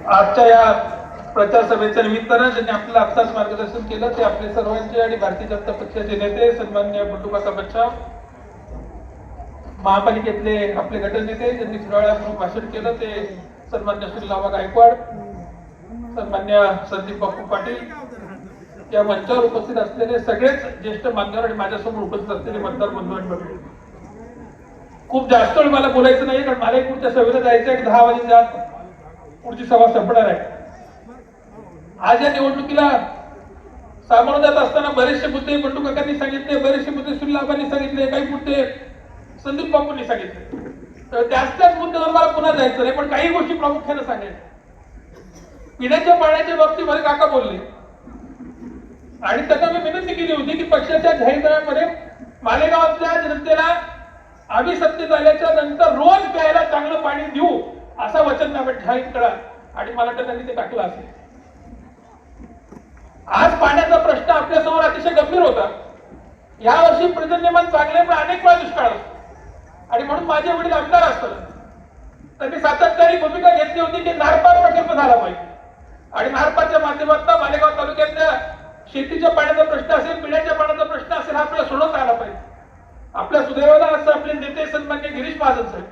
आजच्या या प्रचार सभेच्या निमित्तानं ज्यांनी आपल्याला आत्ताच मार्गदर्शन केलं ते आपले सर्वांचे आणि भारतीय जनता पक्षाचे नेते सन्माननीय बंडू बच्चा, महापालिकेतले आपले गटनेते ज्यांनी थोड्या भाषण केलं ते सन्मान्य श्री लावा गायकवाड, सन्मान्य संदीप बापू पाटील, या मंचावर उपस्थित असलेले सगळेच ज्येष्ठ मान्यवर आणि माझ्यासमोर उपस्थित असलेले मतदार बंधू आणि भगिनी. खूप जास्त वेळ मला बोलायचं नाही कारण मला पुढच्या सभेला जायचं आहे. 10 वाजेच्या पुढची सभा संपणार आहे. आज या निवडणुकीला सामोरं जात असताना बरेचसे मुद्दे बंडू काकांनी सांगितले, बरेचसे मुद्दे सुनील सांगितले, काही मुद्दे संदीप बापूंनी सांगितले. तर त्याच मुद्द्यावर मला पुन्हा जायचं नाही, पण काही गोष्टी प्रामुख्याने सांगायच्या. पिण्याच्या पाण्याच्या बाबतीमध्ये काका बोलले आणि त्यांना मी विनंती केली होती की पक्षाच्या जाहीरनाम्यामध्ये मालेगावच्या जनतेला आम्ही सत्तेत आल्याच्या नंतर रोज प्यायला चांगलं पाणी देऊ असा वचननामा जाहीर करा आणि मला त्यांनी ते टाकलं असेल. आज पाण्याचा प्रश्न आपल्यासमोर अतिशय गंभीर होता. या वर्षी पर्जन्यमान चांगले पण अनेक वेळा दुष्काळ असतो आणि म्हणून माझे वडील आमदार असताना त्यांनी सातत्याने भूमिका घेतली होती की नारपार प्रकल्प झाला पाहिजे आणि नारपारच्या माध्यमातून मालेगाव तालुक्यातल्या शेतीच्या पाण्याचा प्रश्न असेल, पिण्याच्या पाण्याचा प्रश्न असेल, हा आपल्याला सोडवता आला पाहिजे. आपल्या सुदैवाला असं आपले नेते सन्माननीय गिरीश महाजन साहेब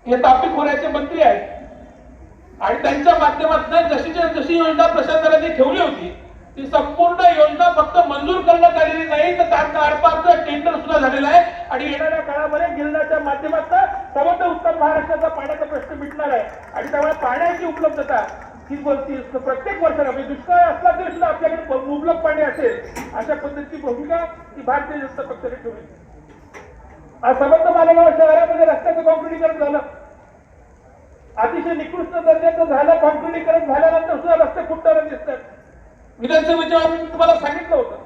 हे तापी खोऱ्याचे मंत्री आहेत आणि त्यांच्या माध्यमातून जशी योजना प्रशासनाने ठेवली होती ती संपूर्ण योजना फक्त मंजूर करण्यात आलेली नाही तर त्यात आरपारचं टेंडर सुद्धा झालेलं आहे आणि येणाऱ्या काळामध्ये गिरणाच्या माध्यमातून सर्वत्र उत्तर महाराष्ट्राचा पाण्याचा प्रश्न मिटणार आहे आणि त्यामुळे पाण्याची उपलब्धता ही प्रत्येक वर्षाला म्हणजे दुष्काळ असला तरी सुद्धा आपल्याकडे मुबलक पाणी असेल अशा पद्धतीची भूमिका ही भारतीय जनता पक्षाने ठेवली. आज समर्थ मालेगाव शहरामध्ये रस्त्याचं कॉन्क्रिटीकरण झालं, अतिशय निकृष्ट दर्जाचं झालं. कॉन्क्रिटीकरण झाल्यानंतर सुद्धा रस्ते फुटताना दिसतात. विधानसभेच्या वेळी तुम्हाला सांगितलं होतं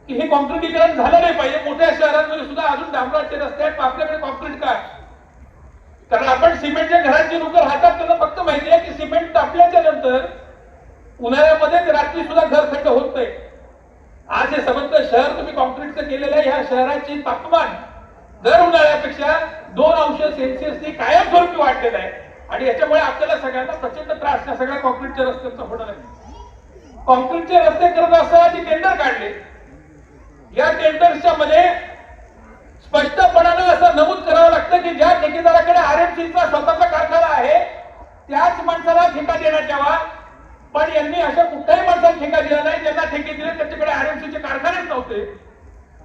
की हे कॉन्क्रिटीकरण झालं नाही पाहिजे. मोठ्या शहरांमध्ये सुद्धा अजून डांबराचे रस्ते आहेत, आपल्याकडे कॉन्क्रीट काय? कारण आपण सिमेंटच्या घरात जे लोक राहतात त्यांना फक्त माहिती आहे की सिमेंट टाकल्याच्या नंतर उन्हाळ्यामध्ये रात्री सुद्धा घर थंड होत नाही. आज हे समर्थ शहर तुम्ही कॉन्क्रीटचं केलेलं आहे. ह्या शहराची तापमान दर उन्हाळ्यापेक्षा 2 अंश सेल्सिअसनी कायमस्वरूपी वाढलेलं आहे आणि याच्यामुळे आपल्याला सगळ्यांना प्रचंड त्रास या सगळ्या कॉन्क्रीटच्या रस्त्यांचा होणार आहे. कॉन्क्रीटचे रस्ते करत असताना जे टेंडर काढले, या टेंडर्सच्या मध्ये स्पष्टपणाने असं नमूद करावं लागतं की ज्या ठेकेदाराकडे आरएमसीचा स्वतःचा कारखाना आहे त्याच माणसाला ठेका देण्यात यावा. पण यांनी अशा कुठल्याही माणसाला ठेका दिला नाही ज्यांना ठेके दिले त्यांच्याकडे आरएमसीचे कारखानेच नव्हते.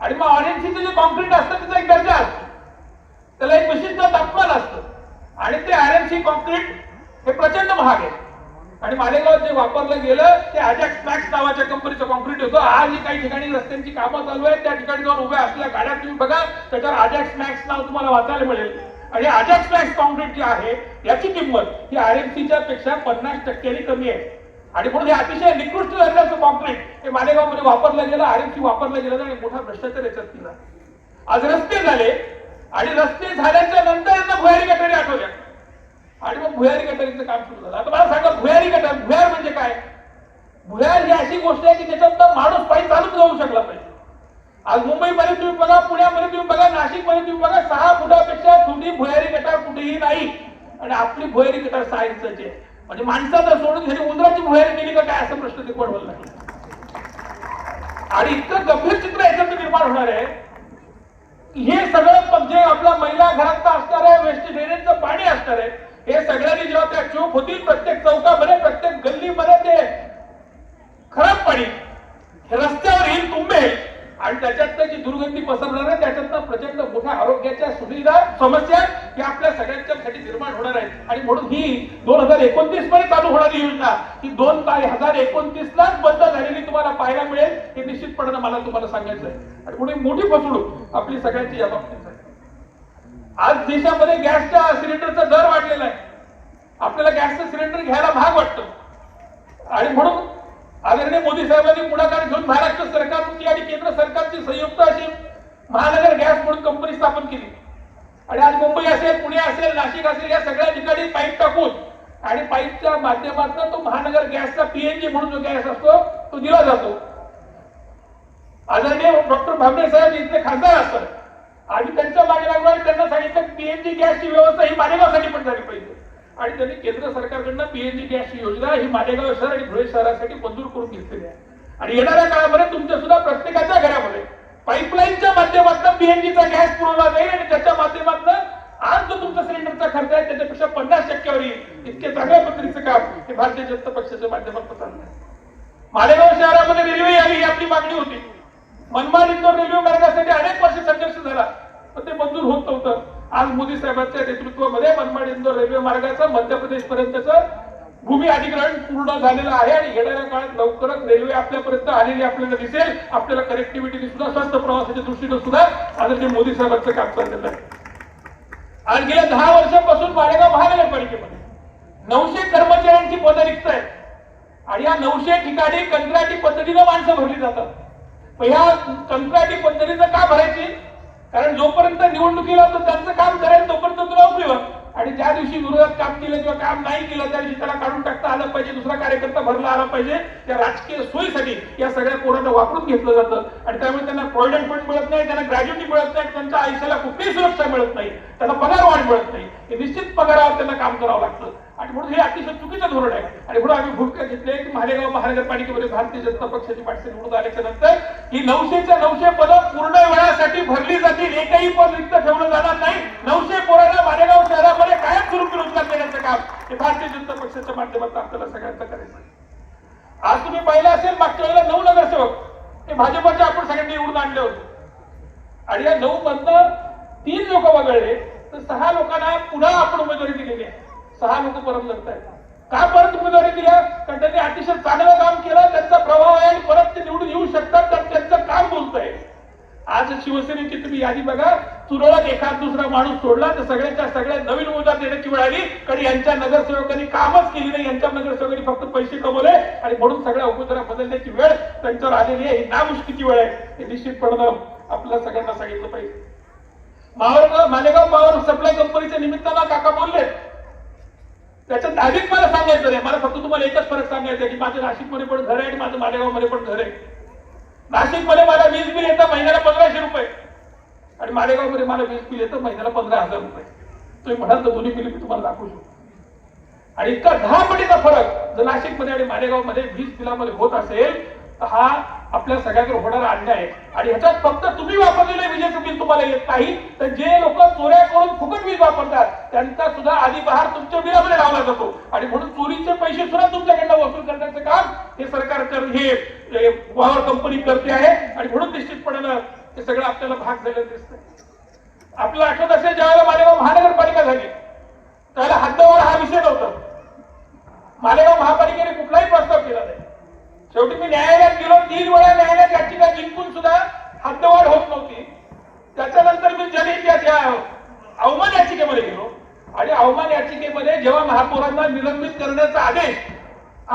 आणि मग आरएमसीचं जे कॉन्क्रीट असतं त्याचा एक दर्जा असतो, त्याला एक विशिष्ट तापमान असतं आणि ते आरएमसी कॉन्क्रीट हे प्रचंड महाग आहे. आणि मालेगावात जे वापरलं गेलं ते अजॅक्स मॅक्स नावाच्या कंपनीचं कॉन्क्रीट होतं. आजही काही ठिकाणी रस्त्यांची कामं चालू आहेत, त्या ठिकाणी जाऊन उभ्या असलेल्या गाड्या तुम्ही बघा, त्याच्यावर अजॅक्स मॅक्स नाव तुम्हाला वाचायला मिळेल. आणि अजॅक्स मॅक्स कॉन्क्रीट जे आहे याची किंमत ही आरएमसीच्या पेक्षा 50% कमी आहे आणि म्हणून हे अतिशय निकृष्ट दर्जाचं कॉन्क्रीट हे मालेगावमध्ये वापरलं गेलं, आरएमसी वापरलं गेलं आणि मोठा भ्रष्टाचार याच्यात केला. आज रस्ते झाले आणि रस्ते झाल्याच्या नंतर यांना भुयारी गटारी आठवल्या आणि मग भुयारी गटारीचं काम सुरू झालं. आता मला सांगा भुयारी गटार, भुयार म्हणजे काय? भुयार ही अशी गोष्ट आहे की त्याच्यात माणूस पायी चालून जाऊ शकला पाहिजे. आज मुंबईमध्ये तुम्ही बघा, पुण्यामध्ये तुम्ही बघा, नाशिकमध्ये तुम्ही बघा, 6 फुटापेक्षा छोटी भुयारी गटार कुठेही नाही आणि आपली भुयारी गटार 6 इंचाची आहे. म्हणजे माणसाचं सोडून घरी उंदराची भुयारी केली का काय असा प्रश्न ते पडवला लागला. आणि इतकं गंभीर चित्र याच्यात निर्माण होणार आहे की हे सगळं जे आपल्या महिला घरात असणार आहे, वेस्ट ड्रेनेजचं पाणी असणार आहे, हे सगळ्यांनी जेव्हा त्या चूक होतील प्रत्येक चौकामध्ये प्रत्येक गल्लीमध्ये ते खराब पाणी हे रस्त्यावर येईल, तुंबेल आणि त्याच्यातनं जी दुर्गंधी पसरणार आहे त्याच्यातनं प्रचंड मोठ्या आरोग्याच्या सुविधा समस्या या आपल्या सगळ्यांच्यासाठी निर्माण होणार आहेत. आणि म्हणून ही 2029 मध्ये चालू होणारी योजना ही 2029 लाच बंद झालेली तुम्हाला पाहायला मिळेल हे निश्चितपणे मला तुम्हाला सांगायचं आहे. आणि म्हणून मोठी फसवणूक आपली सगळ्यांची या बाबतीत आहे. आज देशामध्ये गॅसच्या सिलेंडरचा दर वाढलेला आहे. आपल्याला गॅसचं सिलेंडर घ्यायला भाग वाटतं आणि म्हणून आदरणीय मोदी साहेबांनी पुढाकार घेऊन महाराष्ट्र सरकारची आणि केंद्र सरकारची संयुक्त अशी महानगर गॅस म्हणून कंपनी स्थापन केली आणि आज मुंबई असेल, पुणे असेल, नाशिक असेल या सगळ्या ठिकाणी पाईप टाकून आणि पाईपच्या माध्यमातून तो महानगर गॅसचा पीएनजी म्हणून जो गॅस असतो तो दिला जातो. आदरणीय डॉक्टर भामरे साहेब इथले खासदार असतात आणि त्यांच्या मागे लागून त्यांना सांगितलं पीएनजी गॅसची व्यवस्था ही मालेगावसाठी पण झाली पाहिजे. आणि त्यांनी केंद्र सरकारकडनं पीएनजी गॅस योजना ही मालेगाव शहर आणि धुळे शहरासाठी मंजूर करून घेतलेली आहे. आणि येणाऱ्या काळामध्ये तुमच्या सुद्धा प्रत्येकाच्या घरामध्ये पाईपलाईनच्या माध्यमातून पीएनजीचा गॅस पुरवला जाईल आणि त्याच्या माध्यमातून आज जो तुमचा सिलेंडरचा खर्च आहे त्याच्यापेक्षा 50% येईल. इतके चांगल्या पद्धतीचं काम हे भारतीय जनता पक्षाच्या माध्यमातून चाललं आहे. मालेगाव शहरामध्ये रेल्वे यावी ही आपली मागणी होती. मनमाड इंदोर रेल्वे मार्गासाठी अनेक वर्ष संघर्ष झाला पण ते मंजूर होत नव्हतं. आज मोदी साहेबांच्या नेतृत्वामध्ये मनमाड इंदोर रेल्वे मार्गाचं मध्य प्रदेश पर्यंतचं भूमी अधिग्रहण पूर्ण झालेलं आहे आणि येणाऱ्या काळात लवकरच रेल्वे आपल्यापर्यंत आलेली आपल्याला दिसेल. आपल्याला कनेक्टिव्हिटी सुद्धा स्वस्त प्रवासाच्या दृष्टीने सुद्धा आदरणीय मोदी साहेबांचं काम चाललेलं आहे. आणि गेल्या 10 वर्षांपासून मालेगाव महानगरपालिकेमध्ये 900 कर्मचाऱ्यांची पदं रिक्त आहेत आणि या 900 ठिकाणी कंत्राटी पद्धतीने माणसं भरली जातात. पण ह्या कंत्राटी पद्धतीनं का भरायची? कारण जोपर्यंत निवडणुकीला तो त्यांचं काम करेल तोपर्यंत तो नोकरीवर आणि ज्या दिवशी विरोधात काम केलं किंवा काम नाही केलं त्या दिवशी त्याला काढून टाकता आलं पाहिजे, दुसरा कार्यकर्ता भरला आला पाहिजे. त्या राजकीय सोयीसाठी या सगळ्या पोरांना वापरून घेतलं जातं आणि त्यामुळे त्यांना प्रॉव्हिडंट फंड मिळत नाही, त्यांना ग्रॅज्युटी मिळत नाही, त्यांच्या आयुष्याला कुठलीही सुरक्षा मिळत नाही, त्यांना पगार वाढ मिळत नाही. हे निश्चित पगारावर त्यांना काम करावं लागतं आणि म्हणून हे अतिशय चुकीचं धोरण आहे. आणि म्हणून आम्ही भूमिका घेतली की मालेगाव महानगरपालिकेमध्ये भारतीय जनता पक्षाची माणसं निवडून आल्याच्या नंतर ही 900च्या 900 पदं पूर्ण वेळासाठी भरली जातील. एकही पद रिक्त ठेवलं जाणार नाही. 900 पोरांना मालेगाव शहरामध्ये कायम स्वरूपी रोजगार देण्याचं काम हे भारतीय जनता पक्षाच्या माध्यमातून आपल्याला सगळ्यांचं करायचं आहे. आज तुम्ही पाहिलं असेल मागच्या वेळेला 9 नगरसेवक हे भाजपचे आपण सगळ्यांनी निवडून आणले होते आणि या 9 मधनं 3 लोक वगळले तर 6 लोकांना पुन्हा आपण उमेदवारी दिलेली आहे. 6 लोक परत लढत आहेत. का परत उमेदवारी दिल्या? कारण त्यांनी अतिशय चांगलं काम केलं, त्यांचा प्रभाव आहे आणि परत ते निवडून येऊ शकतात तर त्यांचं काम बोलतंय. आज शिवसेनेची तुम्ही यादी बघा, तुरळक एखाद दुसरा माणूस सोडला तर सगळ्यांच्या सगळ्या नवीन उमेदवार देण्याची वेळ आली. कारण यांच्या नगरसेवकांनी कामच केली नाही, यांच्या नगरसेवकांनी फक्त पैसे कमवले आणि म्हणून सगळ्या उमेदवार बदलण्याची वेळ त्यांच्यावर आलेली आहे. ही नामुष्कीची वेळ आहे. हे निश्चितपणे आपल्याला सगळ्यांना सांगितलं पाहिजे. मालेगाव पॉवर सप्लाय कंपनीच्या निमित्तानं काका बोलले, त्याच्यात अधिक मला सांगायचं नाही. मला फक्त तुम्हाला एकच फरक सांगायचा की माझं नाशिकमध्ये पण घर आहे आणि माझं मालेगावमध्ये पण घर आहे. नाशिकमध्ये मला वीज बिल येतं महिन्याला 1500 रुपये आणि मालेगावमध्ये मला वीज बिल येतं महिन्याला 15,000 रुपये. तुम्ही म्हणाल तर दोन्ही बिल मी तुम्हाला दाखवू शकतो. आणि इतका 10 पटीचा फरक जर नाशिकमध्ये आणि मालेगावमध्ये वीज बिलामध्ये होत असेल तर हा आपल्या सगळ्यांकडे होणारा अन्याय आहे. आणि ह्याच्यात फक्त तुम्ही वापरलेले विजेचं बिल तुम्हाला येत नाही तर जे लोक चोऱ्या करून फुकट वीज वापरतात त्यांचा सुद्धा आधी बहार तुमच्या बिलामध्ये लावला जातो आणि म्हणून चोरीचे पैसे सुद्धा तुमच्याकडनं वसूल करण्याचं काम हे सरकार हे पॉवर कंपनी करते आहे. आणि म्हणून निश्चितपणे हे सगळं आपल्याला भाग झालेलं दिसतंय. आपल्याला आठवत असेल ज्यावेळेला मालेगाव महानगरपालिका झाली त्यावेळेला हद्दवाढ हा विषय नव्हता. मालेगाव महापालिकेने कुठलाही प्रस्ताव केला नाही. शेवटी मी न्यायालयात गेलो, 3 वेळा न्यायालयात याचिका जिंकून सुद्धा हद्दवाढ होत नव्हती. त्याच्यानंतर मी जनहित अवमान याचिकेमध्ये गेलो आणि अवमान याचिकेमध्ये जेव्हा महापौरांना निलंबित करण्याचा आदेश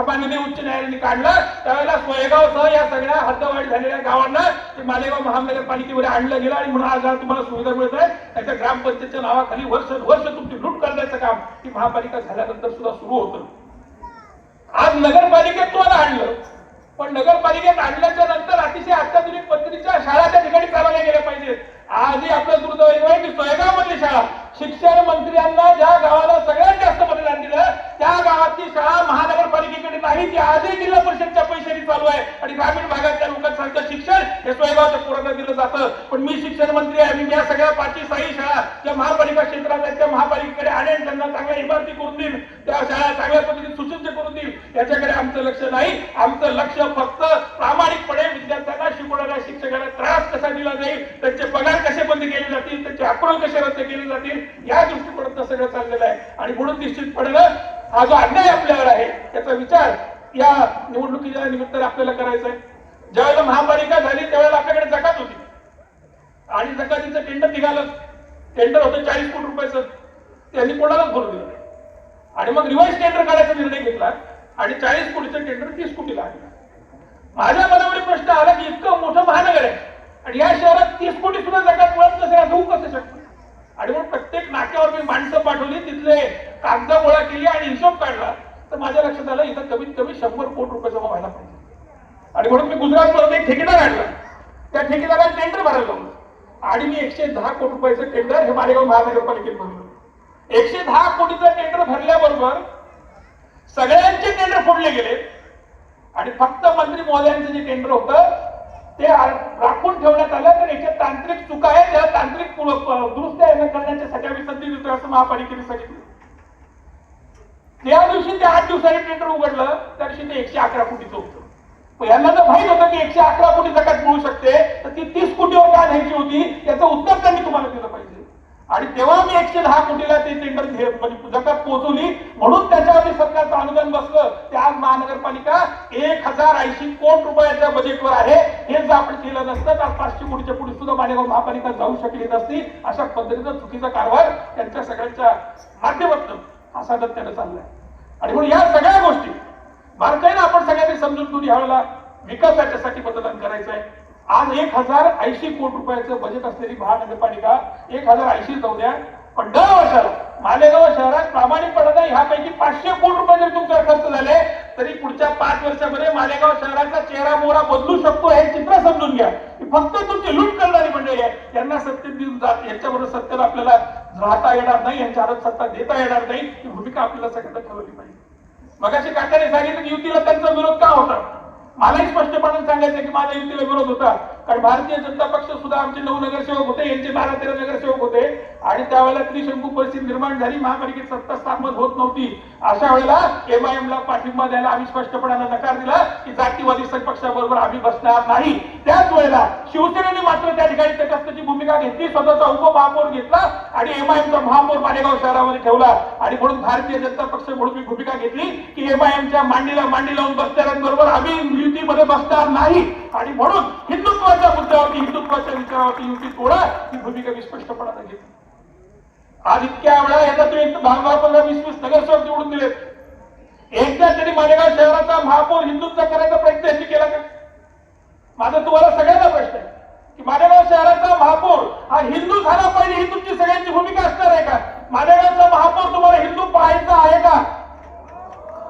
माननीय उच्च न्यायालयाने काढला त्यावेळेला सोयगावसह या सगळ्या हद्दवाढ झालेल्या गावांना ते मालेगाव महानगरपालिकेमध्ये आणलं गेलं आणि म्हणून आज तुम्हाला सुविधा मिळत आहे. त्याच्या ग्रामपंचायतच्या नावाखाली वर्ष तुमची लूट करण्याचं काम ही महापालिका झाल्यानंतर सुद्धा सुरू होतं. आज नगरपालिकेत तुम्हाला आणलं पण नगरपालिकेत आणल्याच्या नंतर अतिशय अत्याधुनिक पद्धतीच्या शाळा त्या ठिकाणी चालवल्या गेल्या पाहिजेत. आजही आपलं दुर्दैव आहे की सोयगाव मधली शाळा शिक्षण मंत्र्यांना ज्या गावाला सगळ्यात जास्त मतदान दिलं त्या गावातली शाळा महानगरपालिकेकडे नाही, ती आजही जिल्हा परिषदच्या पैशाने चालू आहे आणि ग्रामीण भागातल्या लोकांसारखं शिक्षण हे सोयगावच्या पोरांना दिलं जातं. पण मी शिक्षण मंत्री आहे, मी या सगळ्या 5 शाळा ज्या महापालिका क्षेत्रात आहेत त्या महापालिकेकडे आणेन, त्यांना चांगल्या इमारती करून देईल, त्या शाळा चांगल्या पद्धतीने सुसज्ज करून देईल. याच्याकडे आमचं लक्ष नाही. आमचं लक्ष फक्त प्रामाणिकपणे विद्यार्थ्यांना शिकवणाऱ्या शिक्षकांना त्रास कसा दिला जाईल, त्यांचे पगार कसे बंद केले जातील, त्यांचे अप्रूव्हल कसे रद्द केले जातील या दृष्टिकोनातून सगळं चाललेलं आहे. आणि म्हणून निश्चितपणे हा जो अन्याय आपल्यावर आहे त्याचा विचार या निवडणुकीच्या निमित्ताने आपल्याला करायचा आहे. ज्यावेळेला महापालिका झाली त्यावेळेला आपल्याकडे जकात होती आणि जकातीचं टेंडर निघालं. टेंडर होतं 40 कोटी रुपयाचं, त्यांनी कोणालाच भरू दिलं आणि मग रिव्हर्स टेंडर काढायचा निर्णय घेतला आणि 40 कोटीचं टेंडर 30 कोटीला आणलं. माझ्या मनावर प्रश्न आला की इतकं मोठं महानगर आहे आणि या शहरात 30 कोटी सुद्धा जकात मिळत नसेल असं होऊ कसं शकतं. आणि मग प्रत्येक नाक्यावर मी माणसं पाठवली, तिथले कागद गोळा केली आणि हिशोब काढला तर माझ्या लक्षात आलं इथं कमीत कमी 100 कोटी रुपये जमा व्हायला पाहिजे. आणि म्हणून मी गुजरातमध्ये एक ठेकेदार आणला, त्या ठेकेदाराला टेंडर भरायला लावलं आणि मी 110 कोटी रुपयाचं टेंडर हे मालेगाव महानगरपालिकेत भरलं. 110 कोटीचं टेंडर भरल्याबरोबर सगळ्यांचे टेंडर फोडले गेले आणि फक्त मंत्री महोदयांचं जे टेंडर होतं ते राखून ठेवण्यात आलं. तर याच्यात तांत्रिक चुका आहे, त्या तांत्रिक दुरुस्त्या करण्यासाठी आम्ही संधी देतोय असं महापालिकेने सांगितलं. त्या दिवशी ते 8 दिवसांनी टेंडर उघडलं, त्या दिवशी ते 111 कोटीचं होतं. यांना जर माहित होतं की 111 कोटी जकात मिळू शकते तर ती 30 कोटीवर का घ्यायची होती याचं उत्तर त्यांनी तुम्हाला दिलं पाहिजे. आणि तेव्हा मी 110 कोटीला ते टेंडर जकात पोहोचवली, म्हणून त्याच्यावरती सरकारचं अनुदान बसलं. ते आज महानगरपालिका 1080 कोटी रुपयाच्या बजेटवर आहे. हे जर आपण केलं नसतं तर 500 कोटीच्या पुढे सुद्धा मालेगाव महापालिका जाऊ शकली नसती. अशा पद्धतीचा चुकीचा कारभार त्यांच्या सगळ्यांच्या माध्यमातून हा सातत्याने चाललाय. आणि म्हणून या सगळ्या गोष्टी बारकाईने आपण सगळ्यांनी समजून घेऊन यावेळेला विकासाच्यासाठी मतदान करायचं आहे. आज 1080 कोटी रुपयाचं बजेट असलेली महानगरपालिका 1080 जाऊ द्या, पण दर वर्षाला मालेगाव शहरात प्रामाणिकपणाने ह्यापैकी 500 कोटी रुपये जरी तुमचा खर्च झाले तरी पुढच्या 5 वर्षामध्ये मालेगाव शहराचा चेहरा मोहरा बदलू शकतो. हे चित्र समजून घ्या. फक्त तुमची लूट करणारी मंडळी आहे, त्यांना सत्तेत देऊन जात याच्याबरोबर सत्तेला आपल्याला राहता येणार नाही, यांच्या हातात सत्ता देता येणार नाही. ही भूमिका आपल्याला सगळ्यांना ठरवली पाहिजे. मगाशी काकाने सांगितलं की युतीला त्यांचा विरोध का होता. मलाही स्पष्टपणे सांगायचं की माझ्या युतीला विरोध होता, कारण भारतीय जनता पक्ष सुद्धा आमचे 9 नगरसेवक होते, यांचे 12-13 नगरसेवक होते आणि त्यावेळेला त्रिशंकू परिस्थिती निर्माण झाली, महापालिकेत सत्ता स्थापन होत नव्हती. अशा वेळेला MIM ला पाठिंबा द्यायला आम्ही स्पष्टपणाने नकार दिला की जातीवादी पक्षाबरोबर आम्ही बसणार नाही. त्याच वेळेला शिवसेनेने मात्र त्या ठिकाणी तटस्थची भूमिका घेतली, स्वतःचा उपमहापौर घेतला आणि MIM चा महापौर मालेगाव शहरामध्ये ठेवला. आणि म्हणून भारतीय जनता पक्ष म्हणून मी भूमिका घेतली की MIM च्या मांडीला मांडी लावून बसणाऱ्यांबरोबर आम्ही युतीमध्ये बसणार नाही. आणि म्हणून हिंदुत्वाच्या मुद्द्यावरती, हिंदुत्वाच्या विचारावरती युती तोडा ही भूमिका मी स्पष्टपणाने घेतली. आज इतक्या वेळा याचा तुम्ही 10-15-20 नगरसेवक निवडून दिलेत. एकदा तरी मालेगाव शहराचा महापौर हिंदूंचा करायचा प्रयत्न यांनी केला का? माझा तुम्हाला सगळ्यांना प्रश्न आहे की मालेगाव शहराचा महापौर हा हिंदू झाला पाहिजे ही तुमची सगळ्यांची भूमिका असणार आहे का? मालेगावचा महापौर तुम्हाला हिंदू पाहायचा आहे का?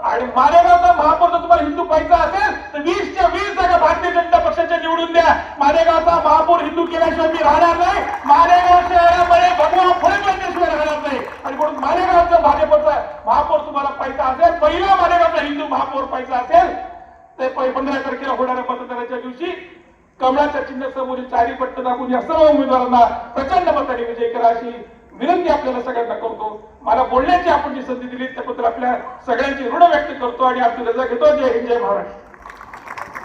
आणि मालेगावचा महापौर जर तुम्हाला हिंदू पाहायचा असेल तर 20च्या 20 जागा भारतीय जनता पक्षाच्या निवडून द्या. मालेगावचा महापौर हिंदू केल्याशिवाय मी राहणार नाही. मालेगाव शहरामध्ये भगवान फरक केल्याशिवाय राहणार नाही. आणि म्हणून मालेगावचा भाजपचा महापौर तुम्हाला पाहायचा असेल, पहिला मालेगावचा हिंदू महापौर पाहायचा असेल तर 15 तारखेला होणाऱ्या मतदानाच्या दिवशी कमळाच्या चिन्ह समोरील 4 पट्ट दाबून या सर्व उमेदवारांना प्रचंड मताने विजय करा अशी विनंती आपल्याला सगळ्यांना करतो. मला बोलण्याची आपण जी संधी दिली त्याबद्दल आपल्या सगळ्यांची ऋण व्यक्त करतो आणि आपली रजा घेतो. जय हिंद, जय महाराष्ट्र.